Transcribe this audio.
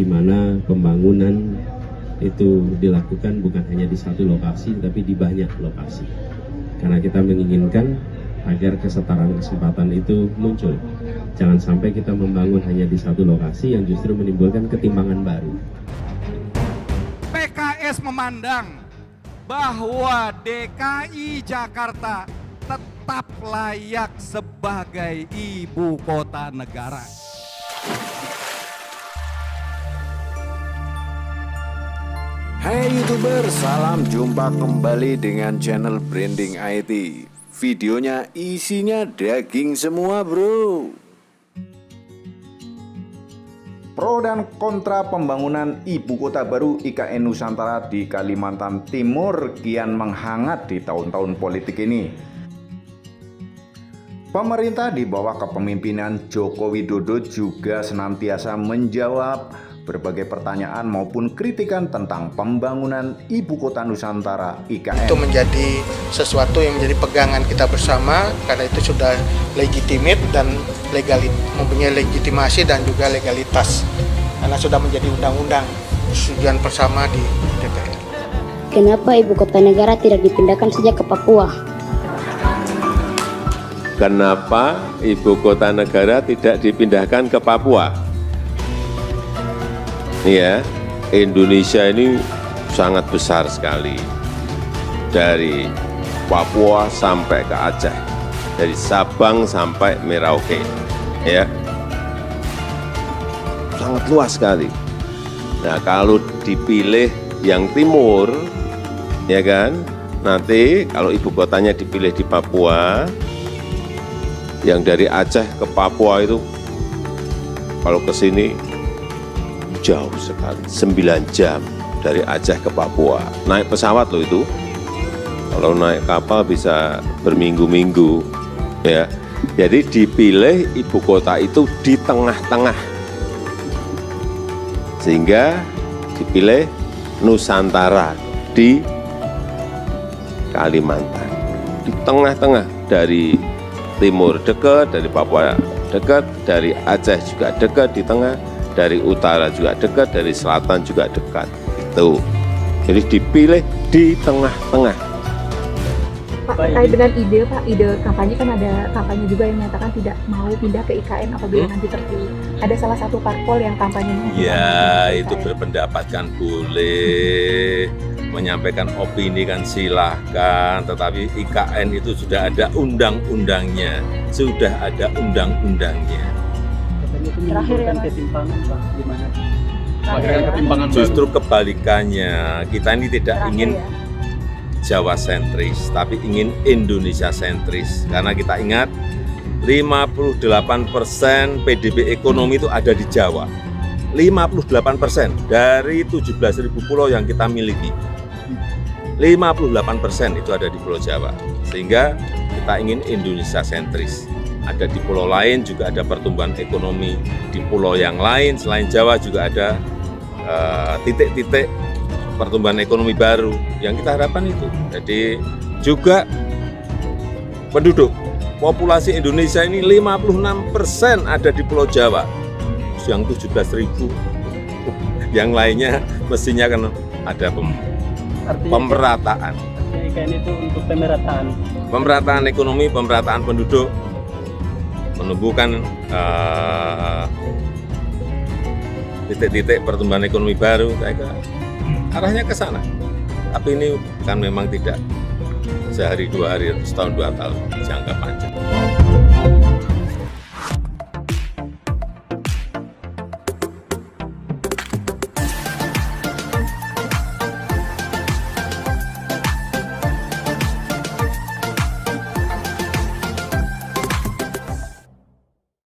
di mana pembangunan itu dilakukan bukan hanya di satu lokasi, tapi di banyak lokasi. Karena kita menginginkan agar kesetaraan kesempatan itu muncul. Jangan sampai kita membangun hanya di satu lokasi yang justru menimbulkan ketimpangan baru. PKS memandang bahwa DKI Jakarta tetap layak sebagai ibu kota negara. Hai YouTuber, salam jumpa kembali dengan channel Branding IT. Videonya isinya daging semua bro. Pro dan kontra pembangunan ibu kota baru IKN Nusantara di Kalimantan Timur kian menghangat di tahun-tahun politik ini. Pemerintah di bawah kepemimpinan Joko Widodo juga senantiasa menjawab berbagai pertanyaan maupun kritikan tentang pembangunan ibu kota Nusantara IKN. Itu menjadi sesuatu yang menjadi pegangan kita bersama karena itu sudah legitimate dan mempunyai legitimasi dan juga legalitas karena sudah menjadi undang-undang persetujuan bersama di DPR. Kenapa ibu kota negara tidak dipindahkan saja ke Papua? Kenapa ibu kota negara tidak dipindahkan ke Papua? Ya, Indonesia ini sangat besar sekali. Dari Papua sampai ke Aceh, dari Sabang sampai Merauke, ya, sangat luas sekali. Nah, kalau dipilih yang timur, ya kan, nanti kalau ibu kotanya dipilih di Papua, yang dari Aceh ke Papua itu, kalau ke sini jauh sekali, 9 jam dari Aceh ke Papua. Naik pesawat loh itu. Kalau naik kapal bisa berminggu-minggu, ya. Jadi dipilih ibu kota itu di tengah-tengah, sehingga dipilih Nusantara di Kalimantan, di tengah-tengah. Dari timur dekat, dari Papua dekat, dari Aceh juga dekat di tengah, dari utara juga dekat, dari selatan juga dekat. Itu. Jadi dipilih di tengah-tengah. Pak, terkait dengan ide, Pak, ide kampanye kan ada kampanye juga yang menyatakan tidak mau pindah ke IKN apabila nanti terpilih. Ada salah satu parpol yang kampanyenya. Ya, itu berpendapat kan boleh, menyampaikan opini kan silahkan, tetapi IKN itu sudah ada undang-undangnya, sudah ada undang-undangnya. Terakhir ya, Mas. Ketimpangan, Pak, gimana? Ketimpangan Justru kebalikannya, kita ini tidak ingin Jawa sentris, tapi ingin Indonesia sentris. Karena kita ingat 58% PDB ekonomi itu ada di Jawa. 58% dari 17.000 pulau yang kita miliki. 58% itu ada di Pulau Jawa. Sehingga kita ingin Indonesia sentris. Ada di pulau lain juga ada pertumbuhan ekonomi. Di pulau yang lain selain Jawa juga ada titik-titik pertumbuhan ekonomi baru yang kita harapkan itu. Jadi juga penduduk populasi Indonesia ini 56% ada di Pulau Jawa, yang 17.000, yang lainnya mestinya kan ada pemerataan. IKN itu untuk Pemerataan ekonomi, pemerataan penduduk, menumbuhkan titik-titik pertumbuhan ekonomi baru, arahnya ke sana. Tapi ini kan memang tidak sehari 2 hari, setahun 2 tahun, jangka panjang.